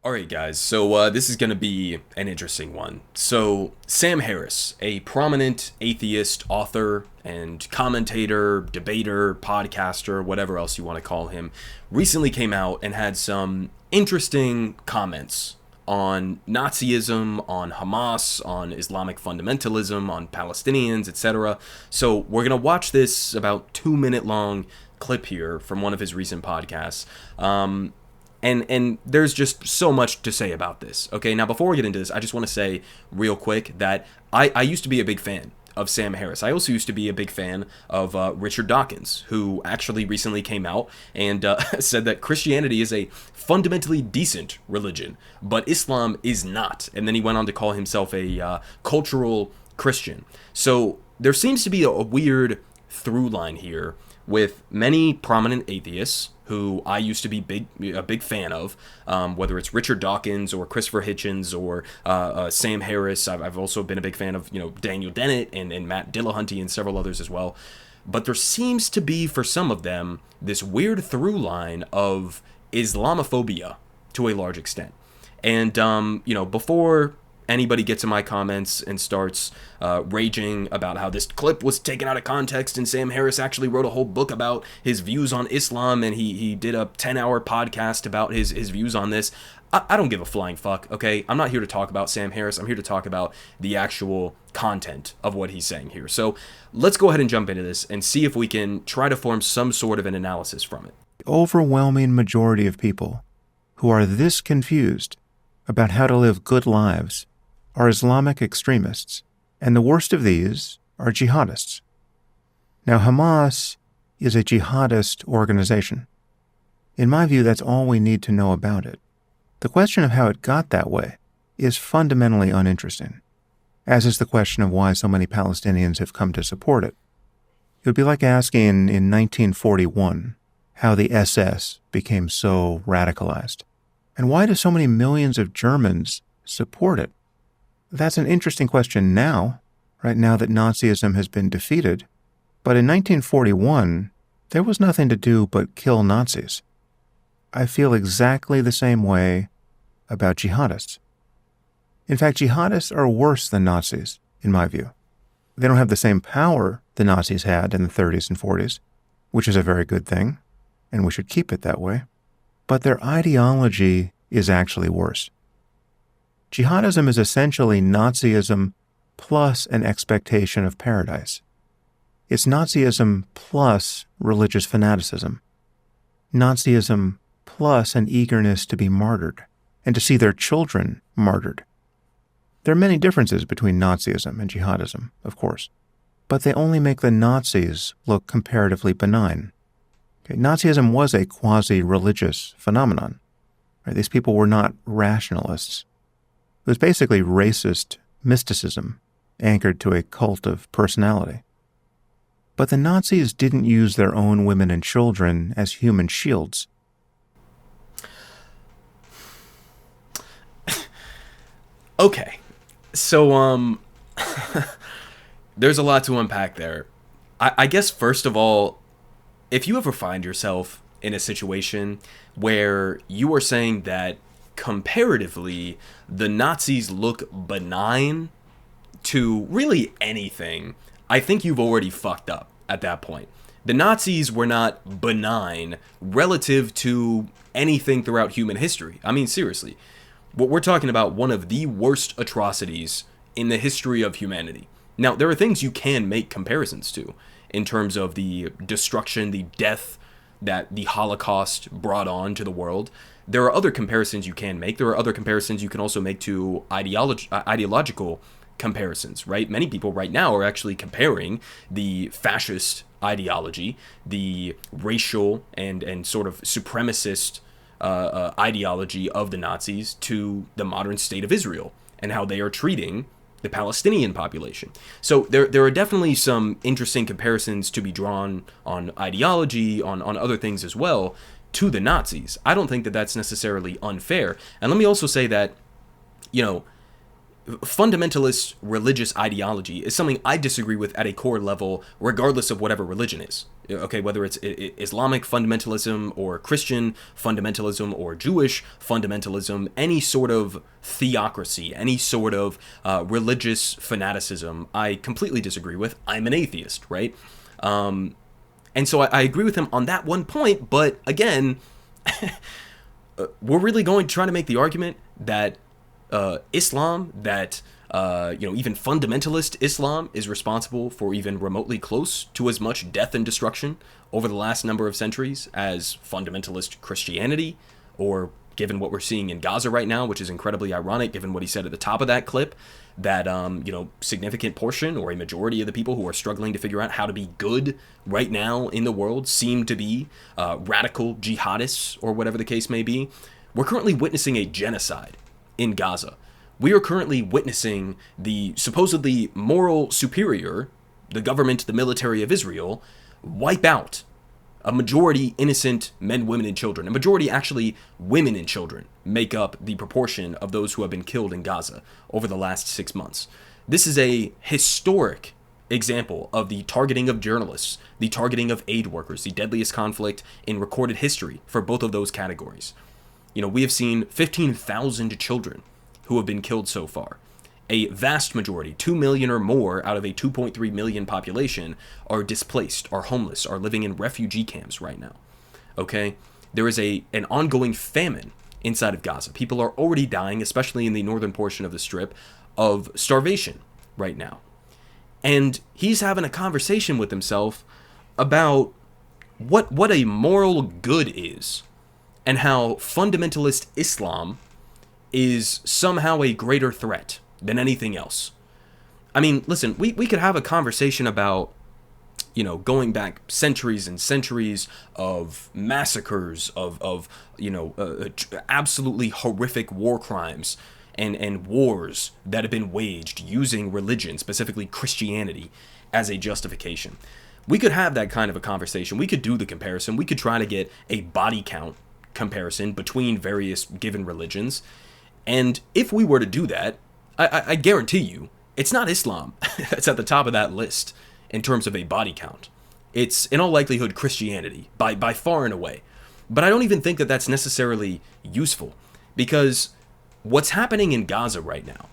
All right, guys. So this is going to be an interesting one. So Sam Harris, a prominent atheist author and commentator, debater, podcaster, whatever else you want to call him, recently came out and had some interesting comments on Nazism, on Hamas, on Islamic fundamentalism, on Palestinians, etc. So we're going to watch this about 2 minute long clip here from one of his recent podcasts. And there's just so much to say about this. Okay, now before we get into this, I just want to say real quick that I used to be a big fan of Sam Harris. I also used to be a big fan of Richard Dawkins, who actually recently came out and said that Christianity is a fundamentally decent religion, but Islam is not. And then he went on to call himself a cultural Christian. So there seems to be a weird through line here with many prominent atheists who I used to be a big fan of, whether it's Richard Dawkins or Christopher Hitchens or Sam Harris. I've also been a big fan of Daniel Dennett and Matt Dillahunty and several others as well. But there seems to be, for some of them, this weird through line of Islamophobia to a large extent. And, before anybody gets in my comments and starts raging about how this clip was taken out of context and Sam Harris actually wrote a whole book about his views on Islam and he did a 10-hour podcast about his views on this, I don't give a flying fuck, okay? I'm not here to talk about Sam Harris. I'm here to talk about the actual content of what he's saying here. So let's go ahead and jump into this and see if we can try to form some sort of an analysis from it. The overwhelming majority of people who are this confused about how to live good lives are Islamic extremists, and the worst of these are jihadists. Now, Hamas is a jihadist organization. In my view, that's all we need to know about it. The question of how it got that way is fundamentally uninteresting, as is the question of why so many Palestinians have come to support it. It would be like asking in 1941 how the SS became so radicalized, and why do so many millions of Germans support it? That's an interesting question now, right now that Nazism has been defeated. But in 1941, there was nothing to do but kill Nazis. I feel exactly the same way about jihadists. In fact, jihadists are worse than Nazis, in my view. They don't have the same power the Nazis had in the 30s and 40s, which is a very good thing, and we should keep it that way. But their ideology is actually worse. Jihadism is essentially Nazism plus an expectation of paradise. It's Nazism plus religious fanaticism. Nazism plus an eagerness to be martyred and to see their children martyred. There are many differences between Nazism and jihadism, of course, but they only make the Nazis look comparatively benign. Okay, Nazism was a quasi-religious phenomenon. Right? These people were not rationalists. It was basically racist mysticism anchored to a cult of personality. But the Nazis didn't use their own women and children as human shields. Okay, so there's a lot to unpack there. I guess first of all, if you ever find yourself in a situation where you are saying that comparatively the Nazis look benign to really anything, I think you've already fucked up at that point. The Nazis were not benign relative to anything throughout human history. I mean, seriously, what we're talking about, one of the worst atrocities in the history of humanity. Now, there are things you can make comparisons to in terms of the destruction, the death that the Holocaust brought on to the world. There are other comparisons you can make. There are other comparisons you can also make to ideological comparisons, right? Many people right now are actually comparing the fascist ideology, the racial and sort of supremacist ideology of the Nazis to the modern state of Israel and how they are treating the Palestinian population. So there are definitely some interesting comparisons to be drawn on ideology, on other things as well, to the Nazis. I don't think that that's necessarily unfair. And let me also say that, fundamentalist religious ideology is something I disagree with at a core level, regardless of whatever religion is. Okay, whether it's Islamic fundamentalism or Christian fundamentalism or Jewish fundamentalism, any sort of theocracy, any sort of religious fanaticism, I completely disagree with. I'm an atheist, right? And so I agree with him on that one point, but again, we're really going to try to make the argument that Islam, that even fundamentalist Islam is responsible for even remotely close to as much death and destruction over the last number of centuries as fundamentalist Christianity, or given what we're seeing in Gaza right now, which is incredibly ironic given what he said at the top of that clip, that significant portion or a majority of the people who are struggling to figure out how to be good right now in the world seem to be radical jihadists, or whatever the case may be. We're currently witnessing a genocide in Gaza. We are currently witnessing the supposedly moral superior, the government, the military of Israel, wipe out a majority innocent men, women, and children. A majority, actually, women and children make up the proportion of those who have been killed in Gaza over the last 6 months. This is a historic example of the targeting of journalists, the targeting of aid workers, the deadliest conflict in recorded history for both of those categories. We have seen 15,000 children who have been killed so far. A vast majority, 2 million or more out of a 2.3 million population, are displaced, are homeless, are living in refugee camps right now. Okay? There is an ongoing famine inside of Gaza. People are already dying, especially in the northern portion of the Strip, of starvation right now. And he's having a conversation with himself about what a moral good is, and how fundamentalist Islam is somehow a greater threat than anything else. I mean, listen, we could have a conversation about, going back centuries and centuries of massacres, of absolutely horrific war crimes and wars that have been waged using religion, specifically Christianity, as a justification. We could have that kind of a conversation. We could do the comparison. We could try to get a body count comparison between various given religions. And if we were to do that, I guarantee you, it's not Islam that's at the top of that list in terms of a body count. It's, in all likelihood, Christianity, by far and away. But I don't even think that that's necessarily useful, because what's happening in Gaza right now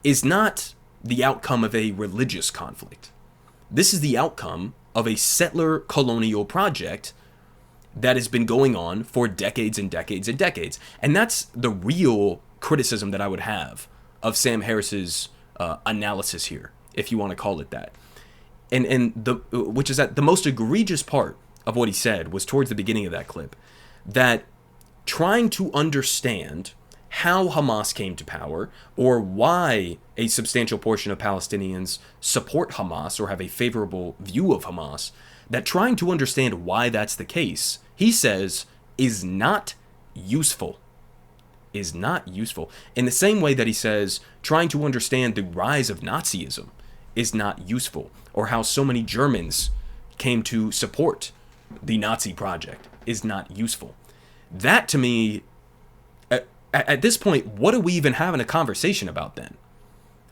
is not the outcome of a religious conflict. This is the outcome of a settler colonial project that has been going on for decades and decades and decades. And that's the real criticism that I would have of Sam Harris's analysis here, if you want to call it that. Which is that the most egregious part of what he said was towards the beginning of that clip, that trying to understand how Hamas came to power, or why a substantial portion of Palestinians support Hamas or have a favorable view of Hamas, that trying to understand why that's the case, he says, is not useful. Is not useful. In the same way that he says trying to understand the rise of Nazism is not useful, or how so many Germans came to support the Nazi project is not useful. That, to me, at this point, what are we even having a conversation about then?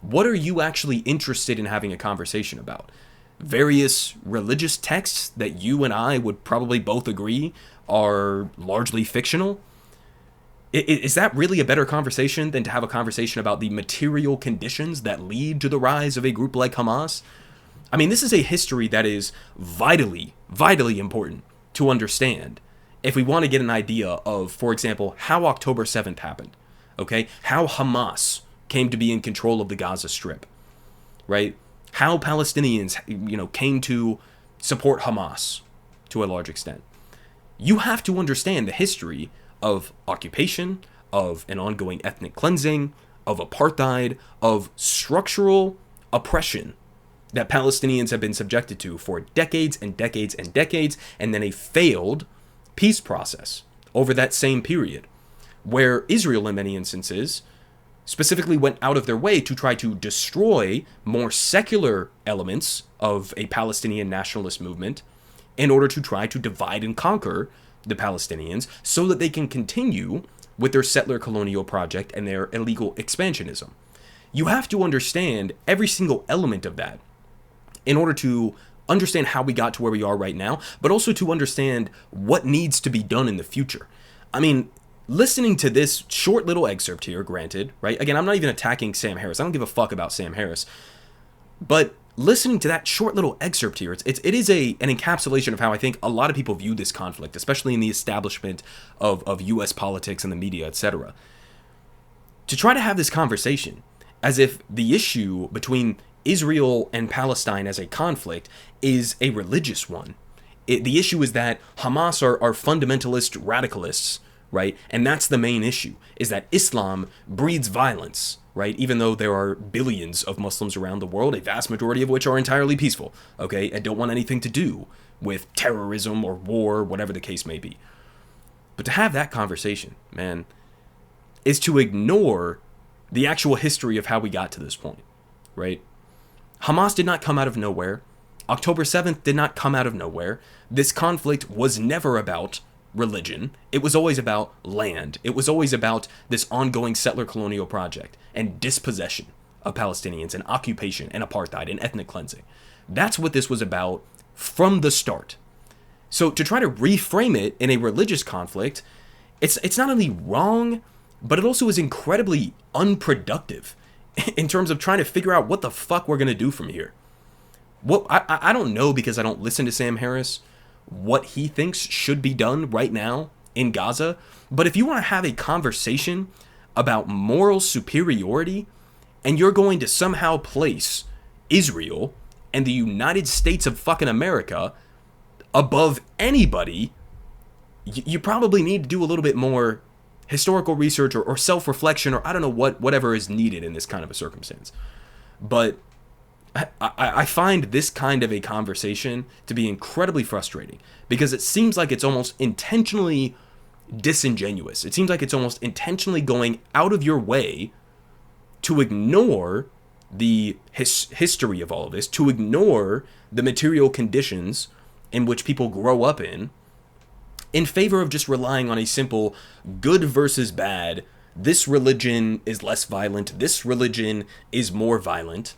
What are you actually interested in having a conversation about? Various religious texts that you and I would probably both agree are largely fictional? Is that really a better conversation than to have a conversation about the material conditions that lead to the rise of a group like Hamas? I mean, this is a history that is vitally, vitally important to understand if we want to get an idea of, for example, how October 7th happened, okay? How Hamas came to be in control of the Gaza Strip, right? How Palestinians, came to support Hamas to a large extent. You have to understand the history of occupation, of an ongoing ethnic cleansing, of apartheid, of structural oppression that Palestinians have been subjected to for decades and decades and decades, and then a failed peace process over that same period, where Israel, in many instances, specifically went out of their way to try to destroy more secular elements of a Palestinian nationalist movement in order to try to divide and conquer the Palestinians so that they can continue with their settler colonial project and their illegal expansionism. You have to understand every single element of that in order to understand how we got to where we are right now, but also to understand what needs to be done in the future. I mean, listening to this short little excerpt here, granted, right? Again, I'm not even attacking Sam Harris. I don't give a fuck about Sam Harris. But listening to that short little excerpt here, it is an encapsulation of how I think a lot of people view this conflict, especially in the establishment of U.S. politics and the media, etc. To try to have this conversation as if the issue between Israel and Palestine as a conflict is a religious one. The issue is that Hamas are fundamentalist radicalists, right? And that's the main issue, is that Islam breeds violence, right? Even though there are billions of Muslims around the world, a vast majority of which are entirely peaceful, okay, and don't want anything to do with terrorism or war, whatever the case may be. But to have that conversation, man, is to ignore the actual history of how we got to this point, right? Hamas did not come out of nowhere. October 7th did not come out of nowhere. This conflict was never about religion. It was always about land. It was always about this ongoing settler colonial project and dispossession of Palestinians and occupation and apartheid and ethnic cleansing. That's what this was about from the start. So to try to reframe it in a religious conflict, it's not only wrong, but it also is incredibly unproductive in terms of trying to figure out what the fuck we're going to do from here. What I don't know, because I don't listen to Sam Harris, what he thinks should be done right now in Gaza. But if you want to have a conversation about moral superiority, and you're going to somehow place Israel and the United States of fucking America above anybody, you probably need to do a little bit more historical research or self-reflection, or I don't know whatever is needed in this kind of a circumstance. But I find this kind of a conversation to be incredibly frustrating, because it seems like it's almost intentionally disingenuous. It seems like it's almost intentionally going out of your way to ignore the history of all of this, to ignore the material conditions in which people grow up in favor of just relying on a simple good versus bad. This religion is less violent. This religion is more violent.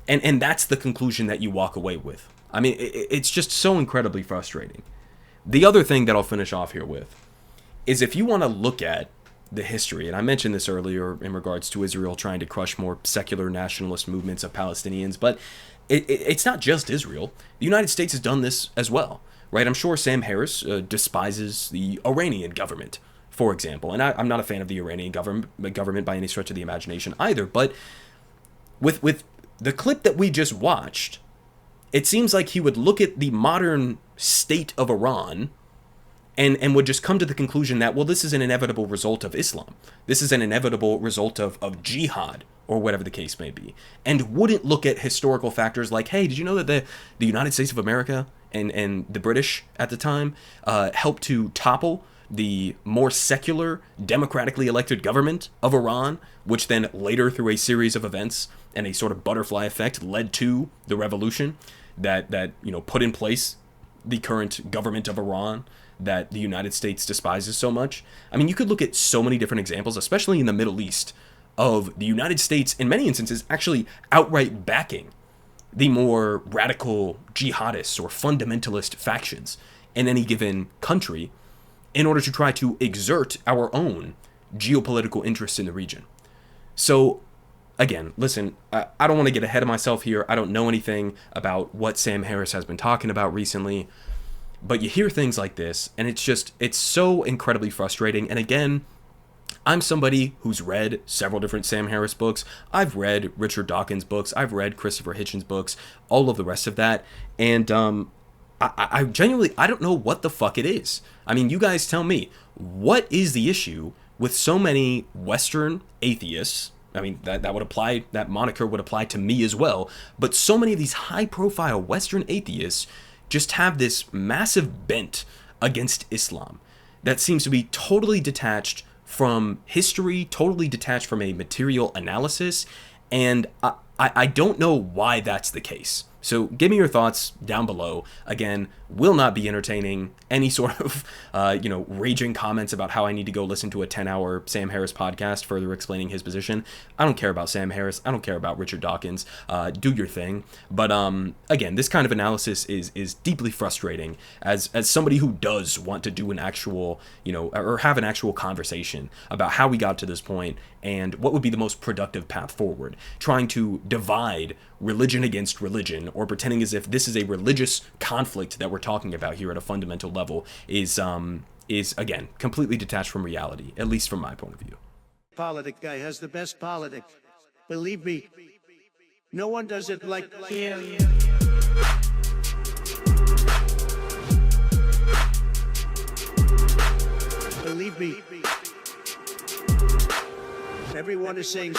And that's the conclusion that you walk away with. I mean, it's just so incredibly frustrating. The other thing that I'll finish off here with is, if you want to look at the history, and I mentioned this earlier in regards to Israel trying to crush more secular nationalist movements of Palestinians, but it's not just Israel. The United States has done this as well, right? I'm sure Sam Harris despises the Iranian government, for example, and I'm not a fan of the Iranian government by any stretch of the imagination either, but with the clip that we just watched, it seems like he would look at the modern state of Iran and would just come to the conclusion that, well, this is an inevitable result of Islam. This is an inevitable result of jihad, or whatever the case may be. And wouldn't look at historical factors like, hey, did you know that the United States of America and the British at the time helped to topple the more secular, democratically elected government of Iran, which then later, through a series of events and a sort of butterfly effect, led to the revolution that put in place the current government of Iran that the United States despises so much. I mean, you could look at so many different examples, especially in the Middle East, of the United States, in many instances, actually outright backing the more radical jihadists or fundamentalist factions in any given country in order to try to exert our own geopolitical interests in the region. So, again, listen, I don't want to get ahead of myself here. I don't know anything about what Sam Harris has been talking about recently, but you hear things like this, and it's so incredibly frustrating. And again, I'm somebody who's read several different Sam Harris books. I've read Richard Dawkins' books. I've read Christopher Hitchens' books, all of the rest of that. And I genuinely, I don't know what the fuck it is. I mean, you guys tell me, what is the issue with so many Western atheists? I mean, that would apply, that moniker would apply to me as well. But so many of these high-profile Western atheists just have this massive bent against Islam that seems to be totally detached from history, totally detached from a material analysis. And I don't know why that's the case. So give me your thoughts down below. Again, will not be entertaining any sort of, raging comments about how I need to go listen to a 10-hour Sam Harris podcast further explaining his position. I don't care about Sam Harris. I don't care about Richard Dawkins. Do your thing. But again, this kind of analysis is deeply frustrating as somebody who does want to do an actual, or have an actual conversation about how we got to this point and what would be the most productive path forward. Trying to divide religion against religion, or pretending as if this is a religious conflict that we're talking about here at a fundamental level is again completely detached from reality, at least from my point of view. Politic guy has the best politic. Believe me, no one does it like him. Believe me, everyone is saying